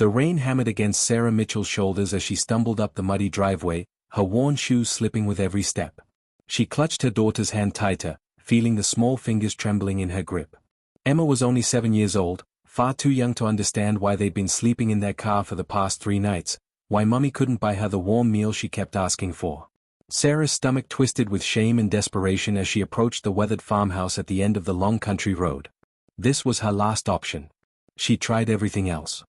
The rain hammered against Sarah Mitchell's shoulders as she stumbled up the muddy driveway, her worn shoes slipping with every step. She clutched her daughter's hand tighter, feeling the small fingers trembling in her grip. Emma was only 7 years old, far too young to understand why they'd been sleeping in their car for the past 3 nights, why Mummy couldn't buy her the warm meal she kept asking for. Sarah's stomach twisted with shame and desperation as she approached the weathered farmhouse at the end of the long country road. This was her last option. She tried everything else.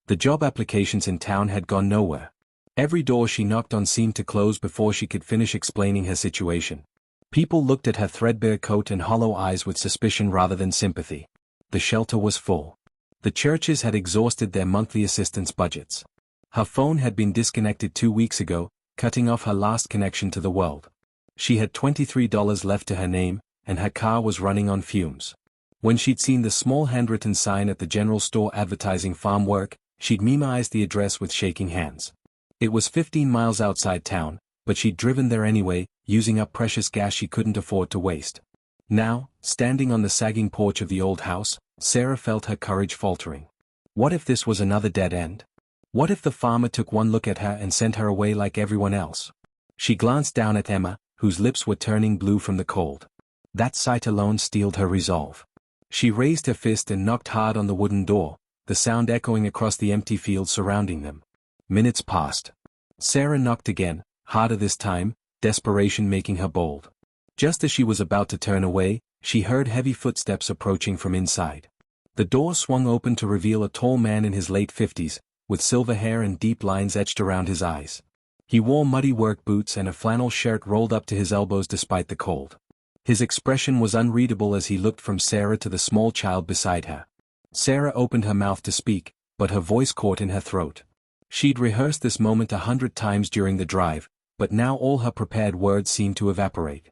The job applications in town had gone nowhere. Every door she knocked on seemed to close before she could finish explaining her situation. People looked at her threadbare coat and hollow eyes with suspicion rather than sympathy. The shelter was full. The churches had exhausted their monthly assistance budgets. Her phone had been disconnected 2 weeks ago, cutting off her last connection to the world. She had $23 left to her name, and her car was running on fumes. When she'd seen the small handwritten sign at the general store advertising farm work, she'd memorized the address with shaking hands. It was 15 miles outside town, but she'd driven there anyway, using up precious gas she couldn't afford to waste. Now, standing on the sagging porch of the old house, Sarah felt her courage faltering. What if this was another dead end? What if the farmer took one look at her and sent her away like everyone else? She glanced down at Emma, whose lips were turning blue from the cold. That sight alone steeled her resolve. She raised her fist and knocked hard on the wooden door, the sound echoing across the empty fields surrounding them. Minutes passed. Sarah knocked again, harder this time, desperation making her bold. Just as she was about to turn away, she heard heavy footsteps approaching from inside. The door swung open to reveal a tall man in his late 50s, with silver hair and deep lines etched around his eyes. He wore muddy work boots and a flannel shirt rolled up to his elbows despite the cold. His expression was unreadable as he looked from Sarah to the small child beside her. Sarah opened her mouth to speak, but her voice caught in her throat. She'd rehearsed this moment 100 times during the drive, but now all her prepared words seemed to evaporate.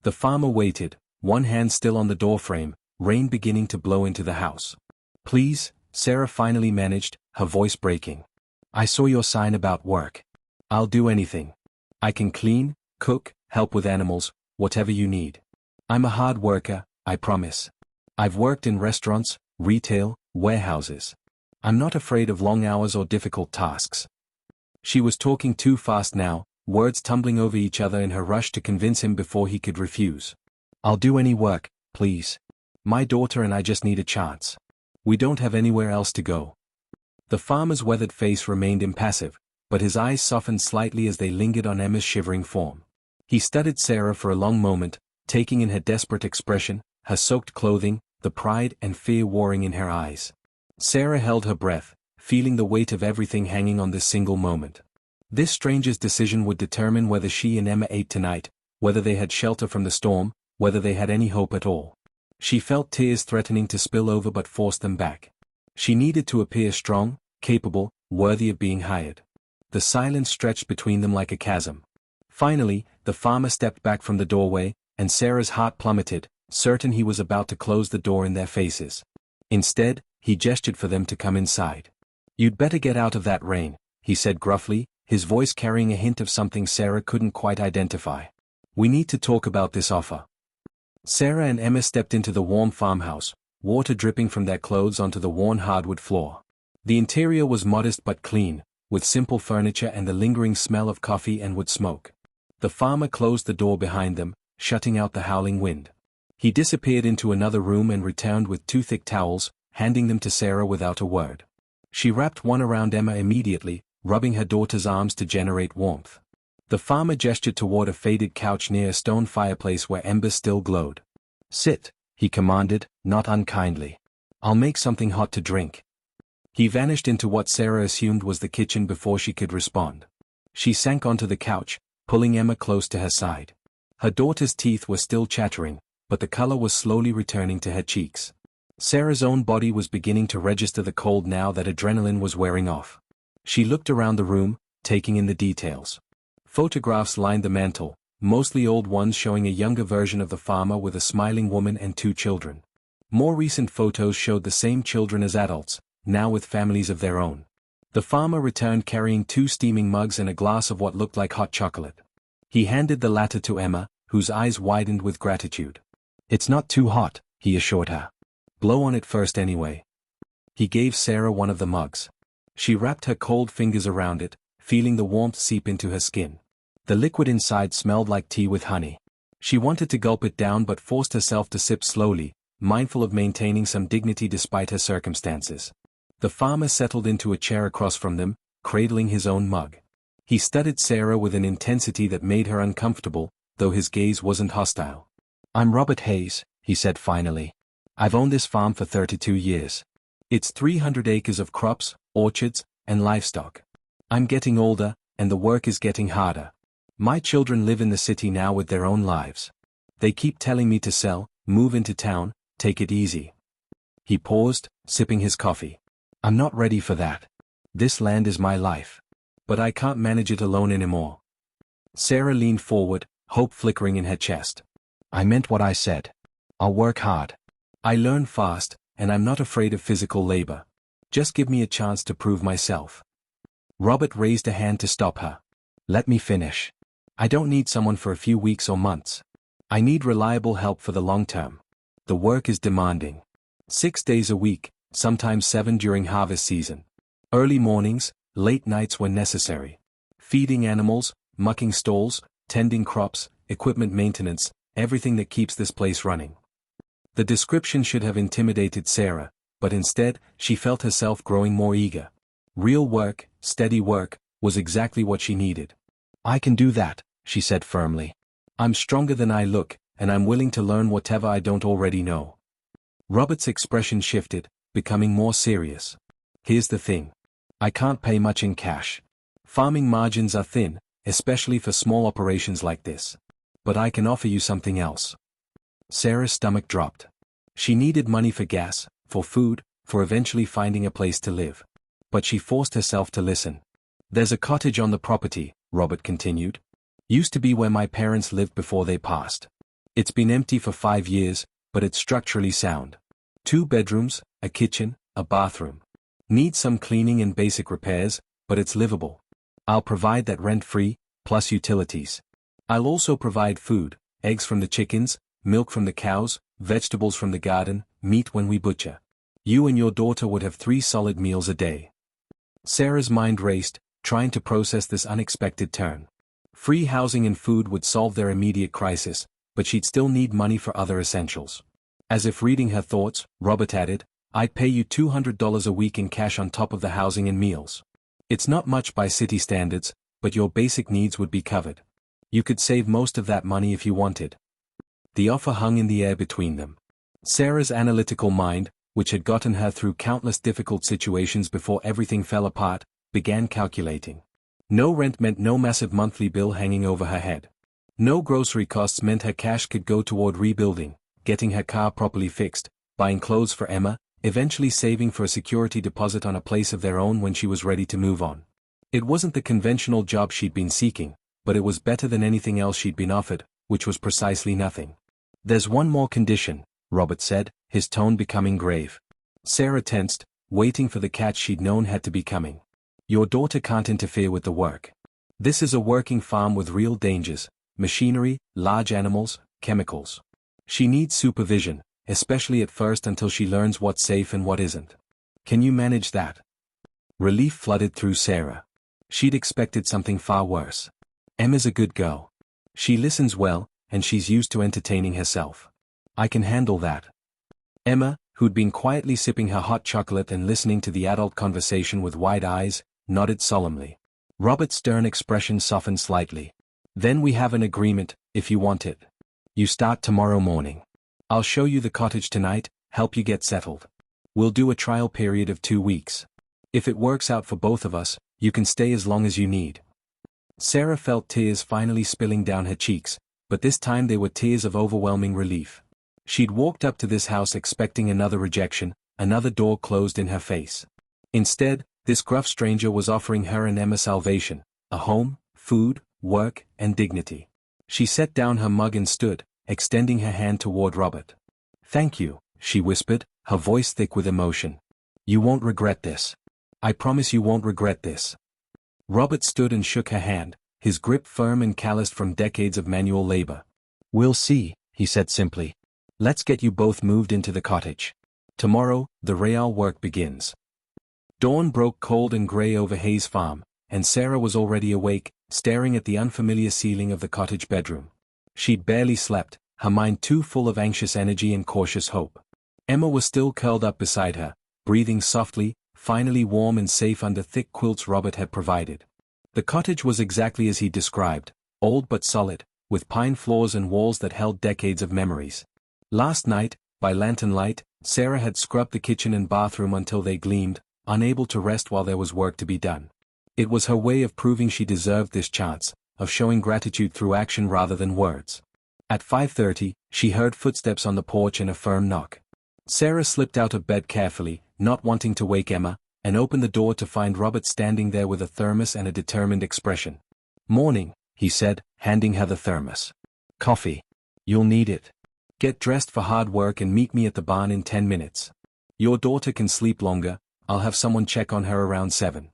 The farmer waited, one hand still on the doorframe, rain beginning to blow into the house. "Please," Sarah finally managed, her voice breaking. "I saw your sign about work. I'll do anything. I can clean, cook, help with animals, whatever you need. I'm a hard worker, I promise. I've worked in restaurants, retail, warehouses. I'm not afraid of long hours or difficult tasks." She was talking too fast now, words tumbling over each other in her rush to convince him before he could refuse. "I'll do any work, please. My daughter and I just need a chance. We don't have anywhere else to go." The farmer's weathered face remained impassive, but his eyes softened slightly as they lingered on Emma's shivering form. He studied Sarah for a long moment, taking in her desperate expression, her soaked clothing, the pride and fear warring in her eyes. Sarah held her breath, feeling the weight of everything hanging on this single moment. This stranger's decision would determine whether she and Emma ate tonight, whether they had shelter from the storm, whether they had any hope at all. She felt tears threatening to spill over but forced them back. She needed to appear strong, capable, worthy of being hired. The silence stretched between them like a chasm. Finally, the farmer stepped back from the doorway, and Sarah's heart plummeted, certain he was about to close the door in their faces. Instead, he gestured for them to come inside. "You'd better get out of that rain," he said gruffly, his voice carrying a hint of something Sarah couldn't quite identify. "We need to talk about this offer." Sarah and Emma stepped into the warm farmhouse, water dripping from their clothes onto the worn hardwood floor. The interior was modest but clean, with simple furniture and the lingering smell of coffee and wood smoke. The farmer closed the door behind them, shutting out the howling wind. He disappeared into another room and returned with 2 thick towels, handing them to Sarah without a word. She wrapped one around Emma immediately, rubbing her daughter's arms to generate warmth. The farmer gestured toward a faded couch near a stone fireplace where embers still glowed. "Sit," he commanded, not unkindly. "I'll make something hot to drink." He vanished into what Sarah assumed was the kitchen before she could respond. She sank onto the couch, pulling Emma close to her side. Her daughter's teeth were still chattering, but the color was slowly returning to her cheeks. Sarah's own body was beginning to register the cold now that adrenaline was wearing off. She looked around the room, taking in the details. Photographs lined the mantel, mostly old ones showing a younger version of the farmer with a smiling woman and 2 children. More recent photos showed the same children as adults, now with families of their own. The farmer returned carrying 2 steaming mugs and a glass of what looked like hot chocolate. He handed the latter to Emma, whose eyes widened with gratitude. "It's not too hot," he assured her. "Blow on it first anyway." He gave Sarah one of the mugs. She wrapped her cold fingers around it, feeling the warmth seep into her skin. The liquid inside smelled like tea with honey. She wanted to gulp it down but forced herself to sip slowly, mindful of maintaining some dignity despite her circumstances. The farmer settled into a chair across from them, cradling his own mug. He studied Sarah with an intensity that made her uncomfortable, though his gaze wasn't hostile. "I'm Robert Hayes," he said finally. "I've owned this farm for 32 years. It's 300 acres of crops, orchards, and livestock. I'm getting older, and the work is getting harder. My children live in the city now with their own lives. They keep telling me to sell, move into town, take it easy." He paused, sipping his coffee. "I'm not ready for that. This land is my life. But I can't manage it alone anymore." Sarah leaned forward, hope flickering in her chest. "I meant what I said. I'll work hard. I learn fast, and I'm not afraid of physical labor. Just give me a chance to prove myself." Robert raised a hand to stop her. "Let me finish. I don't need someone for a few weeks or months. I need reliable help for the long term. The work is demanding. 6 days a week, sometimes 7 during harvest season. Early mornings, late nights when necessary. Feeding animals, mucking stalls, tending crops, equipment maintenance, everything that keeps this place running." The description should have intimidated Sarah, but instead, she felt herself growing more eager. Real work, steady work, was exactly what she needed. "I can do that," she said firmly. "I'm stronger than I look, and I'm willing to learn whatever I don't already know." Robert's expression shifted, becoming more serious. "Here's the thing. I can't pay much in cash. Farming margins are thin, especially for small operations like this. But I can offer you something else." Sarah's stomach dropped. She needed money for gas, for food, for eventually finding a place to live. But she forced herself to listen. "There's a cottage on the property," Robert continued. "Used to be where my parents lived before they passed. It's been empty for 5 years, but it's structurally sound. 2 bedrooms, a kitchen, a bathroom. Needs some cleaning and basic repairs, but it's livable. I'll provide that rent-free, plus utilities. I'll also provide food, eggs from the chickens, milk from the cows, vegetables from the garden, meat when we butcher. You and your daughter would have 3 solid meals a day." Sarah's mind raced, trying to process this unexpected turn. Free housing and food would solve their immediate crisis, but she'd still need money for other essentials. As if reading her thoughts, Robert added, "I'd pay you $200 a week in cash on top of the housing and meals. It's not much by city standards, but your basic needs would be covered. You could save most of that money if you wanted." The offer hung in the air between them. Sarah's analytical mind, which had gotten her through countless difficult situations before everything fell apart, began calculating. No rent meant no massive monthly bill hanging over her head. No grocery costs meant her cash could go toward rebuilding, getting her car properly fixed, buying clothes for Emma, eventually saving for a security deposit on a place of their own when she was ready to move on. It wasn't the conventional job she'd been seeking, but it was better than anything else she'd been offered, which was precisely nothing. "There's one more condition," Robert said, his tone becoming grave. Sarah tensed, waiting for the catch she'd known had to be coming. "Your daughter can't interfere with the work. This is a working farm with real dangers, machinery, large animals, chemicals. She needs supervision, especially at first until she learns what's safe and what isn't. Can you manage that?" Relief flooded through Sarah. She'd expected something far worse. "Emma's a good girl. She listens well, and she's used to entertaining herself. I can handle that." Emma, who'd been quietly sipping her hot chocolate and listening to the adult conversation with wide eyes, nodded solemnly. Robert's stern expression softened slightly. "Then we have an agreement, if you want it. You start tomorrow morning. I'll show you the cottage tonight, help you get settled. We'll do a trial period of 2 weeks. If it works out for both of us, you can stay as long as you need." Sarah felt tears finally spilling down her cheeks, but this time they were tears of overwhelming relief. She'd walked up to this house expecting another rejection, another door closed in her face. Instead, this gruff stranger was offering her and Emma salvation, a home, food, work, and dignity. She set down her mug and stood, extending her hand toward Robert. "Thank you," she whispered, her voice thick with emotion. "You won't regret this. I promise you won't regret this." Robert stood and shook her hand, his grip firm and calloused from decades of manual labor. "We'll see," he said simply. "Let's get you both moved into the cottage. Tomorrow, the real work begins." Dawn broke cold and gray over Hayes Farm, and Sarah was already awake, staring at the unfamiliar ceiling of the cottage bedroom. She'd barely slept, her mind too full of anxious energy and cautious hope. Emma was still curled up beside her, breathing softly, finally warm and safe under thick quilts Robert had provided. The cottage was exactly as he described, old but solid, with pine floors and walls that held decades of memories. Last night, by lantern light, Sarah had scrubbed the kitchen and bathroom until they gleamed, unable to rest while there was work to be done. It was her way of proving she deserved this chance, of showing gratitude through action rather than words. At 5:30, she heard footsteps on the porch and a firm knock. Sarah slipped out of bed carefully, not wanting to wake Emma, and opened the door to find Robert standing there with a thermos and a determined expression. "Morning," he said, handing her the thermos. "Coffee. You'll need it. Get dressed for hard work and meet me at the barn in 10 minutes. Your daughter can sleep longer, I'll have someone check on her around 7.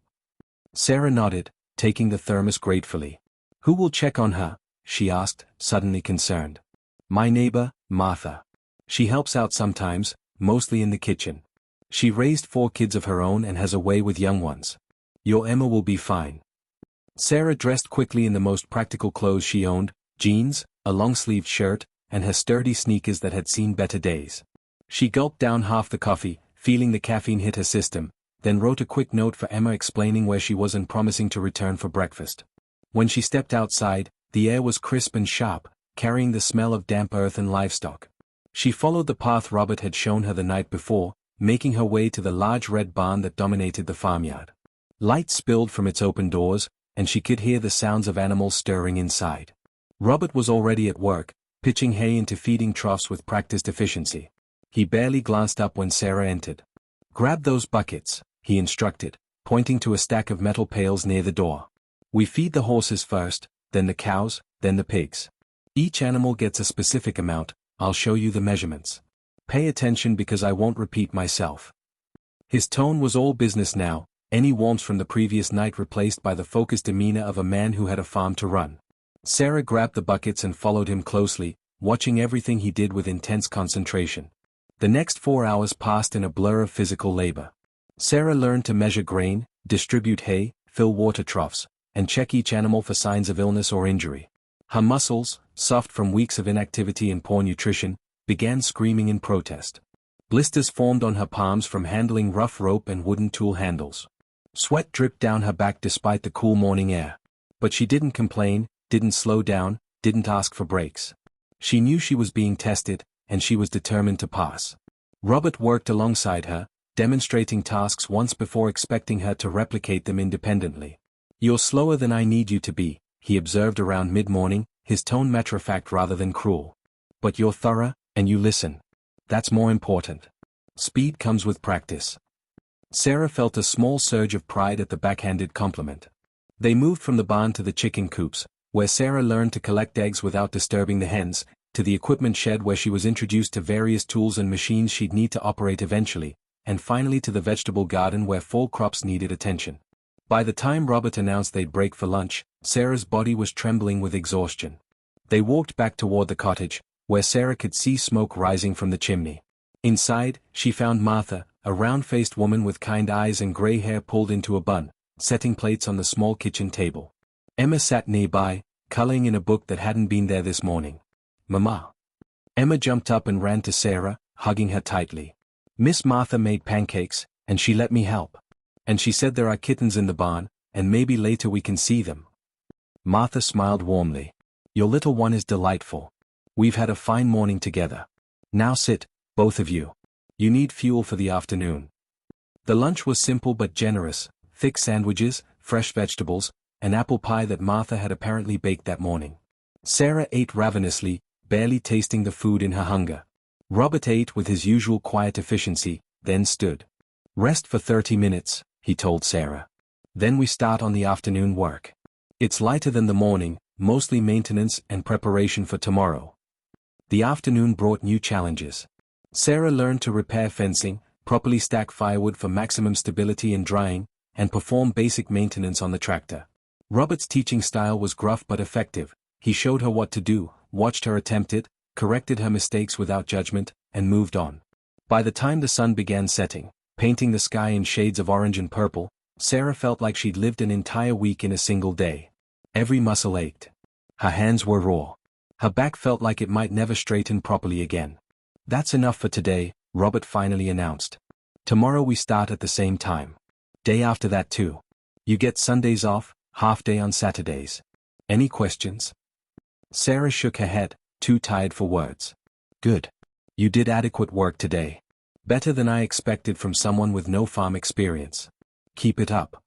Sarah nodded, taking the thermos gratefully. "Who will check on her?" she asked, suddenly concerned. "My neighbor, Martha. She helps out sometimes, mostly in the kitchen. She raised 4 kids of her own and has a way with young ones. Your Emma will be fine." Sarah dressed quickly in the most practical clothes she owned, jeans, a long-sleeved shirt, and her sturdy sneakers that had seen better days. She gulped down half the coffee, feeling the caffeine hit her system, then wrote a quick note for Emma explaining where she was and promising to return for breakfast. When she stepped outside, the air was crisp and sharp, carrying the smell of damp earth and livestock. She followed the path Robert had shown her the night before, making her way to the large red barn that dominated the farmyard. Light spilled from its open doors, and she could hear the sounds of animals stirring inside. Robert was already at work, pitching hay into feeding troughs with practiced efficiency. He barely glanced up when Sarah entered. "Grab those buckets," he instructed, pointing to a stack of metal pails near the door. "We feed the horses first, then the cows, then the pigs. Each animal gets a specific amount, I'll show you the measurements. Pay attention because I won't repeat myself." His tone was all business now, any warmth from the previous night replaced by the focused demeanor of a man who had a farm to run. Sarah grabbed the buckets and followed him closely, watching everything he did with intense concentration. The next 4 hours passed in a blur of physical labor. Sarah learned to measure grain, distribute hay, fill water troughs, and check each animal for signs of illness or injury. Her muscles, soft from weeks of inactivity and poor nutrition, began screaming in protest. Blisters formed on her palms from handling rough rope and wooden tool handles. Sweat dripped down her back despite the cool morning air. But she didn't complain, didn't slow down, didn't ask for breaks. She knew she was being tested, and she was determined to pass. Robert worked alongside her, demonstrating tasks once before expecting her to replicate them independently. "You're slower than I need you to be," he observed around mid-morning, his tone matter-of-fact rather than cruel. "But you're thorough, and you listen. That's more important. Speed comes with practice." Sarah felt a small surge of pride at the backhanded compliment. They moved from the barn to the chicken coops, where Sarah learned to collect eggs without disturbing the hens, to the equipment shed where she was introduced to various tools and machines she'd need to operate eventually, and finally to the vegetable garden where fall crops needed attention. By the time Robert announced they'd break for lunch, Sarah's body was trembling with exhaustion. They walked back toward the cottage, where Sarah could see smoke rising from the chimney. Inside, she found Martha, a round-faced woman with kind eyes and gray hair pulled into a bun, setting plates on the small kitchen table. Emma sat nearby, coloring in a book that hadn't been there this morning. "Mama." Emma jumped up and ran to Sarah, hugging her tightly. "Miss Martha made pancakes, and she let me help. And she said there are kittens in the barn, and maybe later we can see them." Martha smiled warmly. "Your little one is delightful. We've had a fine morning together. Now sit, both of you. You need fuel for the afternoon." The lunch was simple but generous, thick sandwiches, fresh vegetables, and apple pie that Martha had apparently baked that morning. Sarah ate ravenously, barely tasting the food in her hunger. Robert ate with his usual quiet efficiency, then stood. "Rest for 30 minutes, he told Sarah. "Then we start on the afternoon work. It's lighter than the morning, mostly maintenance and preparation for tomorrow." The afternoon brought new challenges. Sarah learned to repair fencing, properly stack firewood for maximum stability and drying, and perform basic maintenance on the tractor. Robert's teaching style was gruff but effective. He showed her what to do, watched her attempt it, corrected her mistakes without judgment, and moved on. By the time the sun began setting, painting the sky in shades of orange and purple. Sarah felt like she'd lived an entire week in a single day. Every muscle ached. Her hands were raw. Her back felt like it might never straighten properly again. "That's enough for today," Robert finally announced. "Tomorrow we start at the same time. Day after that too. You get Sundays off, half day on Saturdays. Any questions?" Sarah shook her head, too tired for words. "Good. You did adequate work today. Better than I expected from someone with no farm experience. Keep it up."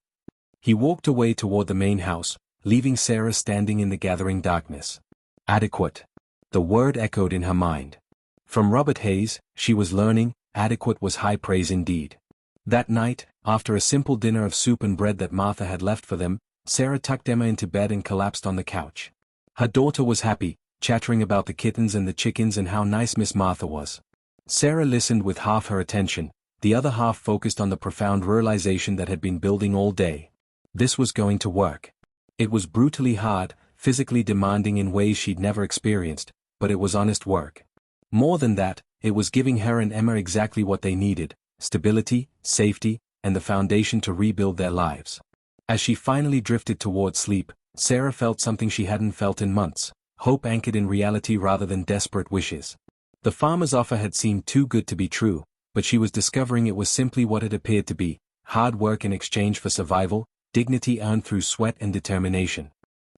He walked away toward the main house, leaving Sarah standing in the gathering darkness. Adequate. The word echoed in her mind. From Robert Hayes, she was learning, adequate was high praise indeed. That night, after a simple dinner of soup and bread that Martha had left for them, Sarah tucked Emma into bed and collapsed on the couch. Her daughter was happy, chattering about the kittens and the chickens and how nice Miss Martha was. Sarah listened with half her attention, the other half focused on the profound realization that had been building all day. This was going to work. It was brutally hard, physically demanding in ways she'd never experienced, but it was honest work. More than that, it was giving her and Emma exactly what they needed: stability, safety, and the foundation to rebuild their lives. As she finally drifted toward sleep, Sarah felt something she hadn't felt in months: hope anchored in reality rather than desperate wishes. The farmer's offer had seemed too good to be true, but she was discovering it was simply what it appeared to be: hard work in exchange for survival, dignity earned through sweat and determination.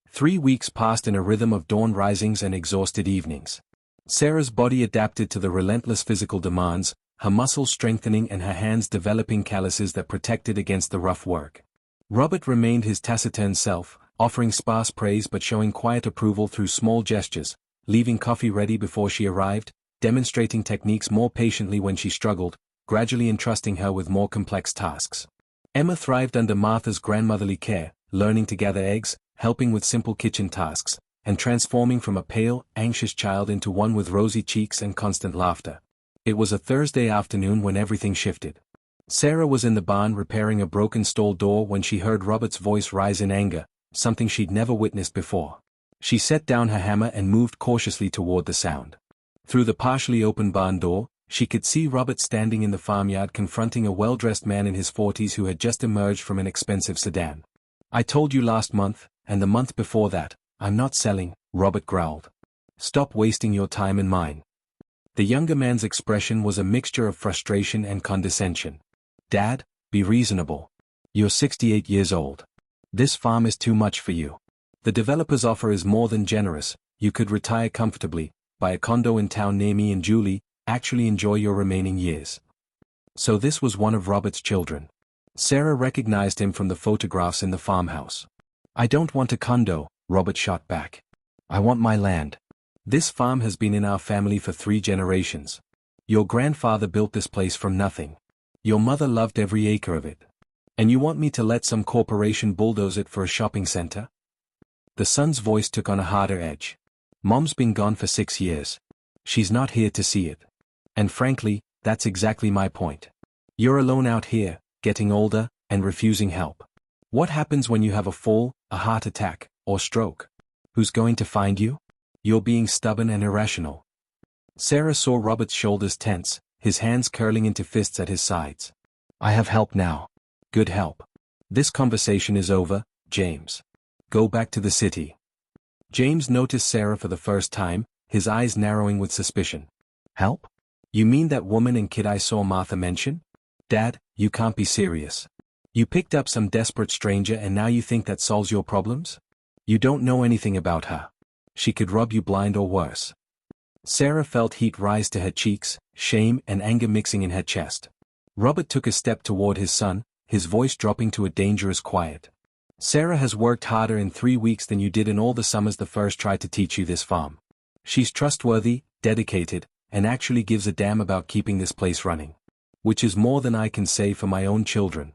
3 weeks passed in a rhythm of dawn risings and exhausted evenings. Sarah's body adapted to the relentless physical demands, her muscles strengthening and her hands developing calluses that protected against the rough work. Robert remained his taciturn self, offering sparse praise but showing quiet approval through small gestures, leaving coffee ready before she arrived, demonstrating techniques more patiently when she struggled, gradually entrusting her with more complex tasks. Emma thrived under Martha's grandmotherly care, learning to gather eggs, helping with simple kitchen tasks, and transforming from a pale, anxious child into one with rosy cheeks and constant laughter. It was a Thursday afternoon when everything shifted. Sarah was in the barn repairing a broken stall door when she heard Robert's voice rise in anger, something she'd never witnessed before. She set down her hammer and moved cautiously toward the sound. Through the partially open barn door, she could see Robert standing in the farmyard confronting a well-dressed man in his 40s who had just emerged from an expensive sedan. "I told you last month, and the month before that, I'm not selling," Robert growled. "Stop wasting your time and mine." The younger man's expression was a mixture of frustration and condescension. "Dad, be reasonable. You're 68 years old. This farm is too much for you. The developer's offer is more than generous. You could retire comfortably, buy a condo in town near me and Julie, actually enjoy your remaining years." So this was one of Robert's children. Sarah recognized him from the photographs in the farmhouse. "I don't want a condo," Robert shot back. "I want my land. This farm has been in our family for 3 generations. Your grandfather built this place from nothing. Your mother loved every acre of it. And you want me to let some corporation bulldoze it for a shopping center?" The son's voice took on a harder edge. "Mom's been gone for 6 years. She's not here to see it. And frankly, that's exactly my point. You're alone out here, getting older, and refusing help. What happens when you have a fall, a heart attack, or stroke? Who's going to find you? You're being stubborn and irrational." Sarah saw Robert's shoulders tense, his hands curling into fists at his sides. "I have help now. Good help. This conversation is over, James. Go back to the city." James noticed Sarah for the first time, his eyes narrowing with suspicion. "Help? You mean that woman and kid I saw Martha mention? Dad, you can't be serious. You picked up some desperate stranger and now you think that solves your problems? You don't know anything about her. She could rub you blind or worse." Sarah felt heat rise to her cheeks, shame and anger mixing in her chest. Robert took a step toward his son, his voice dropping to a dangerous quiet. "Sarah has worked harder in 3 weeks than you did in all the summers the first tried to teach you this farm. She's trustworthy, dedicated, and actually gives a damn about keeping this place running. Which is more than I can say for my own children."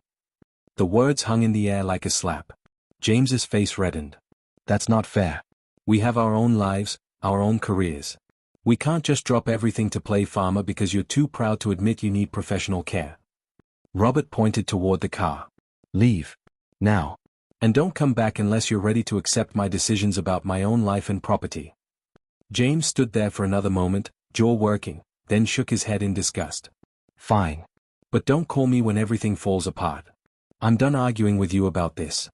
The words hung in the air like a slap. James's face reddened. "That's not fair. We have our own lives, our own careers. We can't just drop everything to play farmer because you're too proud to admit you need professional care." Robert pointed toward the car. "Leave. Now. And don't come back unless you're ready to accept my decisions about my own life and property." James stood there for another moment, jaw working, then shook his head in disgust. "Fine. But don't call me when everything falls apart. I'm done arguing with you about this.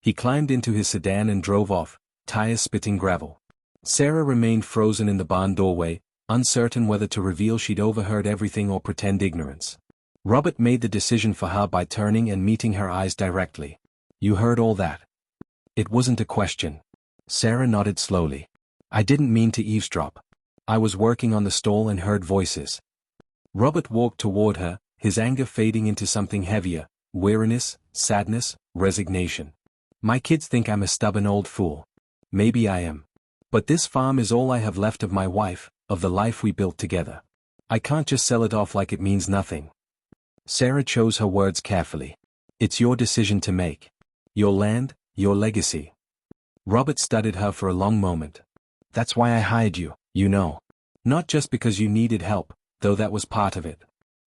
He climbed into his sedan and drove off, tires spitting gravel. Sarah remained frozen in the barn doorway, uncertain whether to reveal she'd overheard everything or pretend ignorance. Robert made the decision for her by turning and meeting her eyes directly. You heard all that? It wasn't a question. Sarah nodded slowly. I didn't mean to eavesdrop. I was working on the stall and heard voices. Robert walked toward her, his anger fading into something heavier, weariness, sadness, resignation. My kids think I'm a stubborn old fool. Maybe I am. But this farm is all I have left of my wife, of the life we built together. I can't just sell it off like it means nothing. Sarah chose her words carefully. It's your decision to make. Your land, your legacy. Robert studied her for a long moment. That's why I hired you, you know. Not just because you needed help, though that was part of it.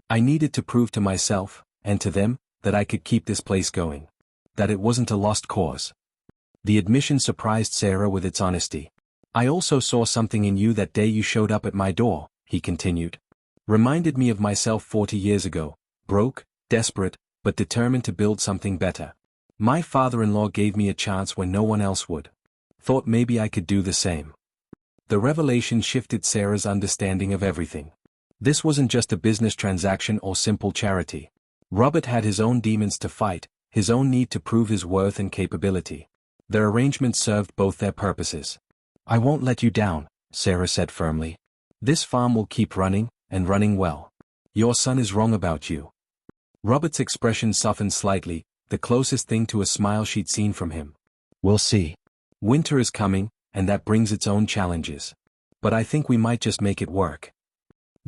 I needed to prove to myself, and to them, that I could keep this place going. That it wasn't a lost cause. The admission surprised Sarah with its honesty. I also saw something in you that day you showed up at my door, he continued. Reminded me of myself 40 years ago, broke, desperate, but determined to build something better. My father-in-law gave me a chance when no one else would. Thought maybe I could do the same. The revelation shifted Sarah's understanding of everything. This wasn't just a business transaction or simple charity. Robert had his own demons to fight, his own need to prove his worth and capability. Their arrangement served both their purposes. I won't let you down, Sarah said firmly. This farm will keep running, and running well. Your son is wrong about you. Robert's expression softened slightly, the closest thing to a smile she'd seen from him. We'll see. Winter is coming, and that brings its own challenges. But I think we might just make it work.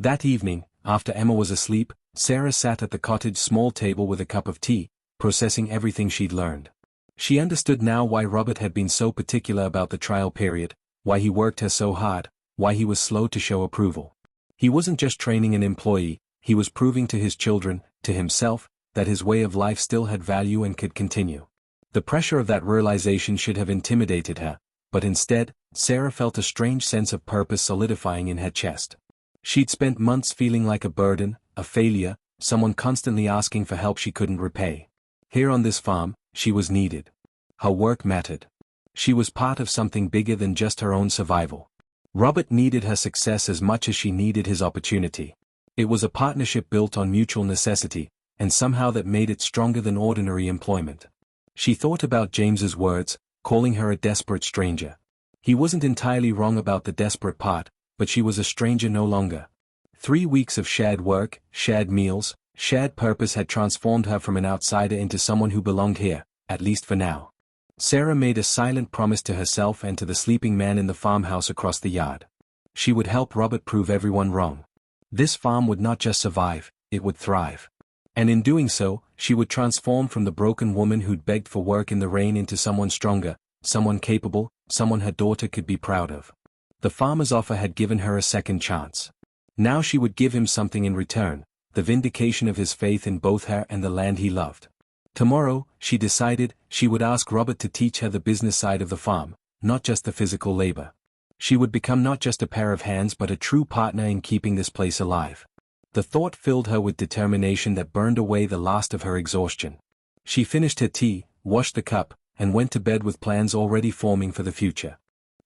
That evening, after Emma was asleep, Sarah sat at the cottage small table with a cup of tea, processing everything she'd learned. She understood now why Robert had been so particular about the trial period, why he worked her so hard, why he was slow to show approval. He wasn't just training an employee, he was proving to his children, to himself, that his way of life still had value and could continue. The pressure of that realization should have intimidated her, but instead, Sarah felt a strange sense of purpose solidifying in her chest. She'd spent months feeling like a burden, a failure, someone constantly asking for help she couldn't repay. Here on this farm, she was needed. Her work mattered. She was part of something bigger than just her own survival. Robert needed her success as much as she needed his opportunity. It was a partnership built on mutual necessity, and somehow that made it stronger than ordinary employment. She thought about James's words, calling her a desperate stranger. He wasn't entirely wrong about the desperate part, but she was a stranger no longer. 3 weeks of shared work, shared meals, shared purpose had transformed her from an outsider into someone who belonged here, at least for now. Sarah made a silent promise to herself and to the sleeping man in the farmhouse across the yard. She would help Robert prove everyone wrong. This farm would not just survive, it would thrive. And in doing so, she would transform from the broken woman who'd begged for work in the rain into someone stronger, someone capable, someone her daughter could be proud of. The farmer's offer had given her a second chance. Now she would give him something in return, the vindication of his faith in both her and the land he loved. Tomorrow, she decided, she would ask Robert to teach her the business side of the farm, not just the physical labor. She would become not just a pair of hands but a true partner in keeping this place alive. The thought filled her with determination that burned away the last of her exhaustion. She finished her tea, washed the cup, and went to bed with plans already forming for the future.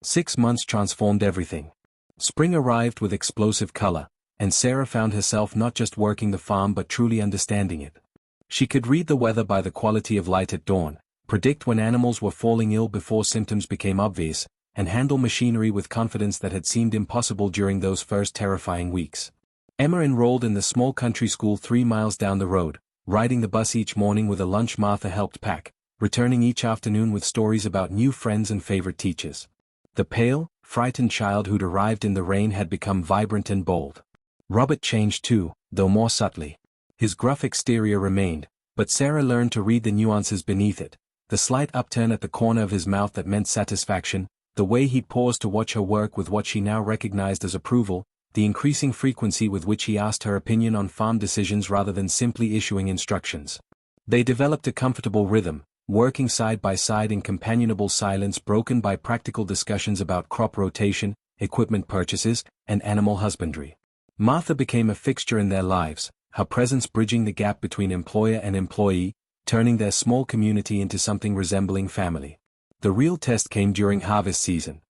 6 months transformed everything. Spring arrived with explosive color, and Sarah found herself not just working the farm but truly understanding it. She could read the weather by the quality of light at dawn, predict when animals were falling ill before symptoms became obvious, and handle machinery with confidence that had seemed impossible during those first terrifying weeks. Emma enrolled in the small country school 3 miles down the road, riding the bus each morning with a lunch Martha helped pack, returning each afternoon with stories about new friends and favorite teachers. The pale, frightened child who'd arrived in the rain had become vibrant and bold. Robert changed too, though more subtly. His gruff exterior remained, but Sarah learned to read the nuances beneath it, the slight upturn at the corner of his mouth that meant satisfaction, the way he'd pause to watch her work with what she now recognized as approval, the increasing frequency with which he asked her opinion on farm decisions rather than simply issuing instructions. They developed a comfortable rhythm, working side by side in companionable silence broken by practical discussions about crop rotation, equipment purchases, and animal husbandry. Martha became a fixture in their lives, her presence bridging the gap between employer and employee, turning their small community into something resembling family. The real test came during harvest season.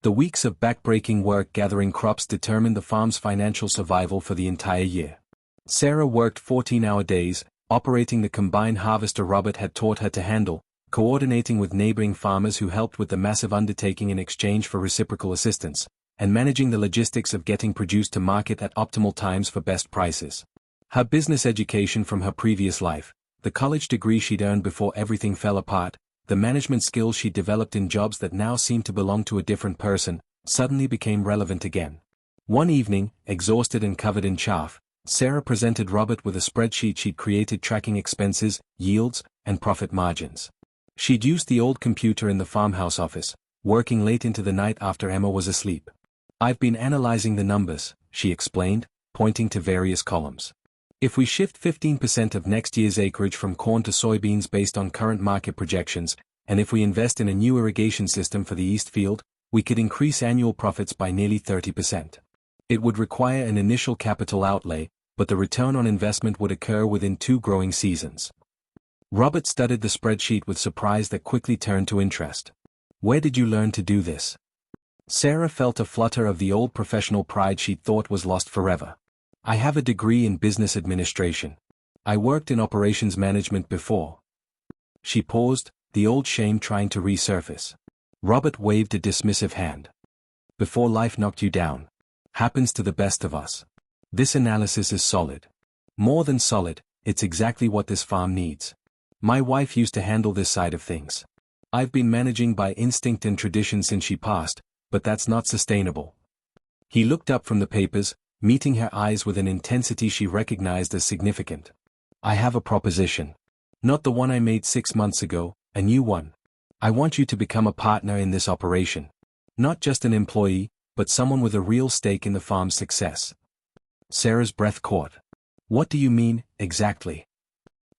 The weeks of backbreaking work gathering crops determined the farm's financial survival for the entire year. Sarah worked 14-hour days, operating the combined harvester Robert had taught her to handle, coordinating with neighboring farmers who helped with the massive undertaking in exchange for reciprocal assistance, and managing the logistics of getting produce to market at optimal times for best prices. Her business education from her previous life, the college degree she'd earned before everything fell apart, the management skills she'd developed in jobs that now seemed to belong to a different person, suddenly became relevant again. One evening, exhausted and covered in chaff, Sarah presented Robert with a spreadsheet she'd created tracking expenses, yields, and profit margins. She'd used the old computer in the farmhouse office, working late into the night after Emma was asleep. "I've been analyzing the numbers," she explained, pointing to various columns. "If we shift 15% of next year's acreage from corn to soybeans based on current market projections, and if we invest in a new irrigation system for the East Field, we could increase annual profits by nearly 30%. It would require an initial capital outlay, but the return on investment would occur within 2 growing seasons." Robert studied the spreadsheet with surprise that quickly turned to interest. "Where did you learn to do this?" Sarah felt a flutter of the old professional pride she'd thought was lost forever. "I have a degree in business administration. I worked in operations management before." She paused, the old shame trying to resurface. Robert waved a dismissive hand. "Before life knocked you down. Happens to the best of us. This analysis is solid. More than solid, it's exactly what this farm needs. My wife used to handle this side of things. I've been managing by instinct and tradition since she passed, but that's not sustainable." He looked up from the papers, meeting her eyes with an intensity she recognized as significant. "I have a proposition. Not the one I made 6 months ago, a new one. I want you to become a partner in this operation. Not just an employee, but someone with a real stake in the farm's success." Sarah's breath caught. "What do you mean, exactly?"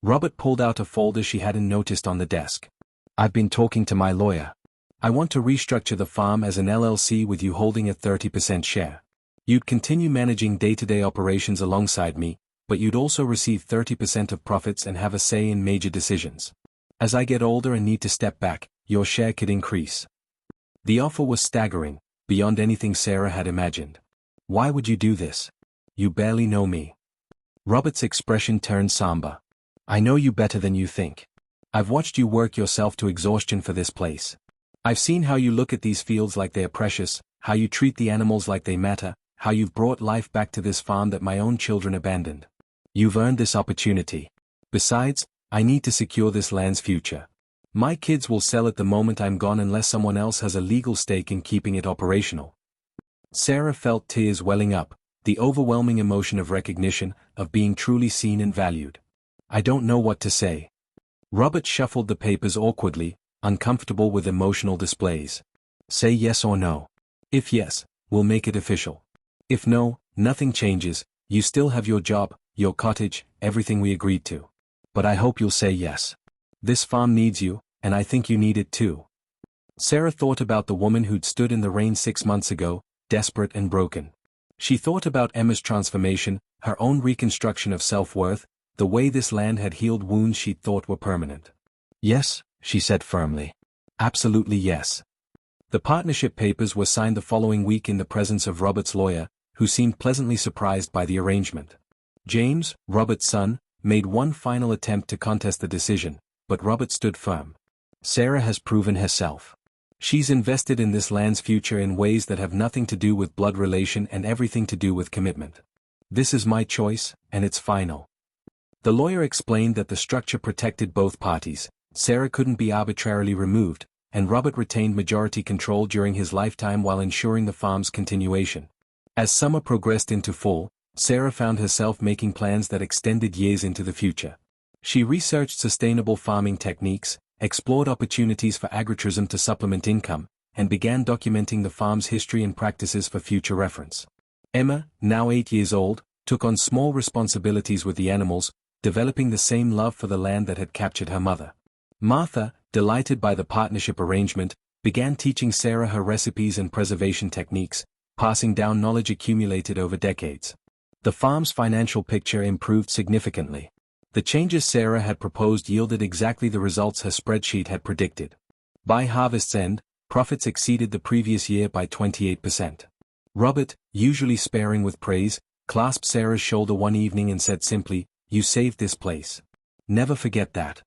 Robert pulled out a folder she hadn't noticed on the desk. "I've been talking to my lawyer. I want to restructure the farm as an LLC with you holding a 30% share. You'd continue managing day-to-day operations alongside me, but you'd also receive 30% of profits and have a say in major decisions. As I get older and need to step back, your share could increase." The offer was staggering, beyond anything Sarah had imagined. "Why would you do this? You barely know me." Robert's expression turned somber. "I know you better than you think. I've watched you work yourself to exhaustion for this place. I've seen how you look at these fields like they're precious, how you treat the animals like they matter, how you've brought life back to this farm that my own children abandoned. You've earned this opportunity. Besides, I need to secure this land's future. My kids will sell it the moment I'm gone unless someone else has a legal stake in keeping it operational." Sarah felt tears welling up, the overwhelming emotion of recognition, of being truly seen and valued. "I don't know what to say." Robert shuffled the papers awkwardly, uncomfortable with emotional displays. "Say yes or no. If yes, we'll make it official. If no, nothing changes, you still have your job, your cottage, everything we agreed to. But I hope you'll say yes. This farm needs you, and I think you need it too." Sarah thought about the woman who'd stood in the rain 6 months ago, desperate and broken. She thought about Emma's transformation, her own reconstruction of self-worth, the way this land had healed wounds she'd thought were permanent. "Yes," she said firmly. "Absolutely yes." The partnership papers were signed the following week in the presence of Robert's lawyer, who seemed pleasantly surprised by the arrangement. James, Robert's son, made one final attempt to contest the decision, but Robert stood firm. "Sarah has proven herself. She's invested in this land's future in ways that have nothing to do with blood relation and everything to do with commitment. This is my choice, and it's final." The lawyer explained that the structure protected both parties. Sarah couldn't be arbitrarily removed, and Robert retained majority control during his lifetime while ensuring the farm's continuation. As summer progressed into fall, Sarah found herself making plans that extended years into the future. She researched sustainable farming techniques, explored opportunities for agritourism to supplement income, and began documenting the farm's history and practices for future reference. Emma, now 8 years old, took on small responsibilities with the animals, developing the same love for the land that had captured her mother. Martha, delighted by the partnership arrangement, began teaching Sarah her recipes and preservation techniques, passing down knowledge accumulated over decades. The farm's financial picture improved significantly. The changes Sarah had proposed yielded exactly the results her spreadsheet had predicted. By harvest's end, profits exceeded the previous year by 28%. Robert, usually sparing with praise, clasped Sarah's shoulder one evening and said simply, "You saved this place. Never forget that."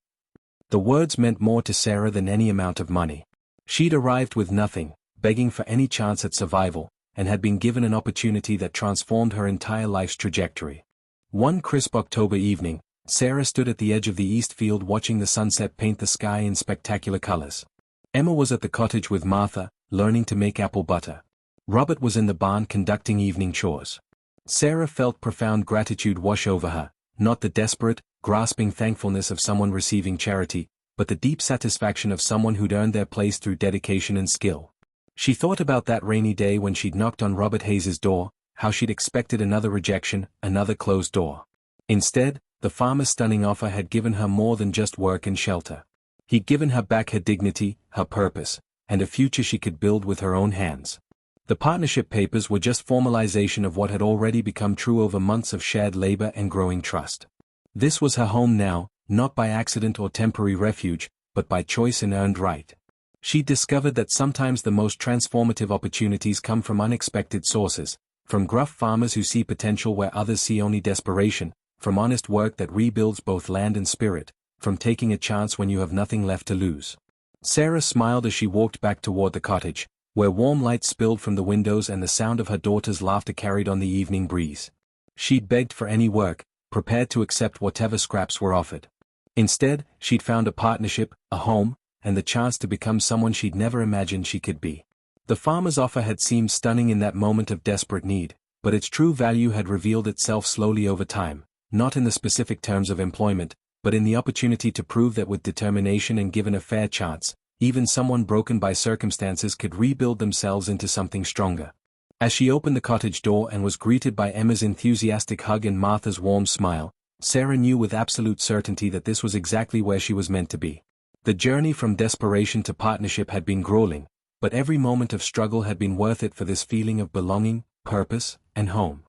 The words meant more to Sarah than any amount of money. She'd arrived with nothing, begging for any chance at survival, and had been given an opportunity that transformed her entire life's trajectory. One crisp October evening, Sarah stood at the edge of the east field watching the sunset paint the sky in spectacular colors. Emma was at the cottage with Martha, learning to make apple butter. Robert was in the barn conducting evening chores. Sarah felt profound gratitude wash over her, not the desperate, grasping thankfulness of someone receiving charity, but the deep satisfaction of someone who'd earned their place through dedication and skill. She thought about that rainy day when she'd knocked on Robert Hayes's door, how she'd expected another rejection, another closed door. Instead, the farmer's stunning offer had given her more than just work and shelter. He'd given her back her dignity, her purpose, and a future she could build with her own hands. The partnership papers were just formalization of what had already become true over months of shared labor and growing trust. This was her home now, not by accident or temporary refuge, but by choice and earned right. She discovered that sometimes the most transformative opportunities come from unexpected sources, from gruff farmers who see potential where others see only desperation, from honest work that rebuilds both land and spirit, from taking a chance when you have nothing left to lose. Sarah smiled as she walked back toward the cottage, where warm light spilled from the windows and the sound of her daughter's laughter carried on the evening breeze. She'd begged for any work, prepared to accept whatever scraps were offered. Instead, she'd found a partnership, a home, and the chance to become someone she'd never imagined she could be. The farmer's offer had seemed stunning in that moment of desperate need, but its true value had revealed itself slowly over time, not in the specific terms of employment, but in the opportunity to prove that with determination and given a fair chance, even someone broken by circumstances could rebuild themselves into something stronger. As she opened the cottage door and was greeted by Emma's enthusiastic hug and Martha's warm smile, Sarah knew with absolute certainty that this was exactly where she was meant to be. The journey from desperation to partnership had been grueling, but every moment of struggle had been worth it for this feeling of belonging, purpose, and home.